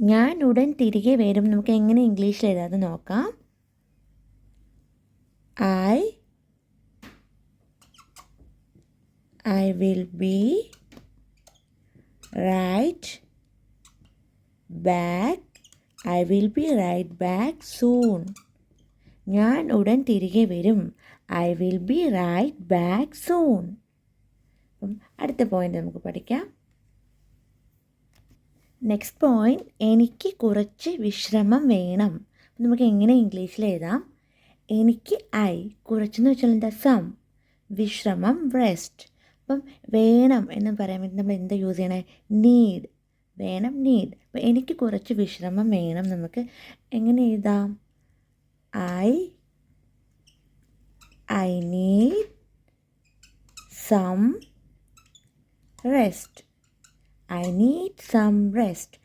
ഞാൻ ഉടൻ തിരികെ വരും. നമുക്ക് എങ്ങനെ ഇംഗ്ലീഷിൽ എഴുതാതെ നോക്കാം. I will be right back. I will be right back soon. ഞാൻ ഉടൻ തിരികെ വരും. I will be right back soon. അപ്പം അടുത്ത പോയിന്റ് നമുക്ക് പഠിക്കാം. നെക്സ്റ്റ് പോയിന്റ്, എനിക്ക് കുറച്ച് വിശ്രമം വേണം. നമുക്ക് എങ്ങനെ ഇംഗ്ലീഷിൽ എഴുതാം? എനിക്ക് കുറച്ചെന്ന് വെച്ചാൽ എന്താ? സം. വിശ്രമം റെസ്റ്റ്. അപ്പം വേണം എന്ന് പറയാൻ വേണ്ടി നമ്മൾ എന്താ യൂസ് ചെയ്യണേ? നീഡ്. വേണം, നീഡ്. അപ്പം എനിക്ക് കുറച്ച് വിശ്രമം വേണം. നമുക്ക് എങ്ങനെ എഴുതാം? I need some rest. I need some rest.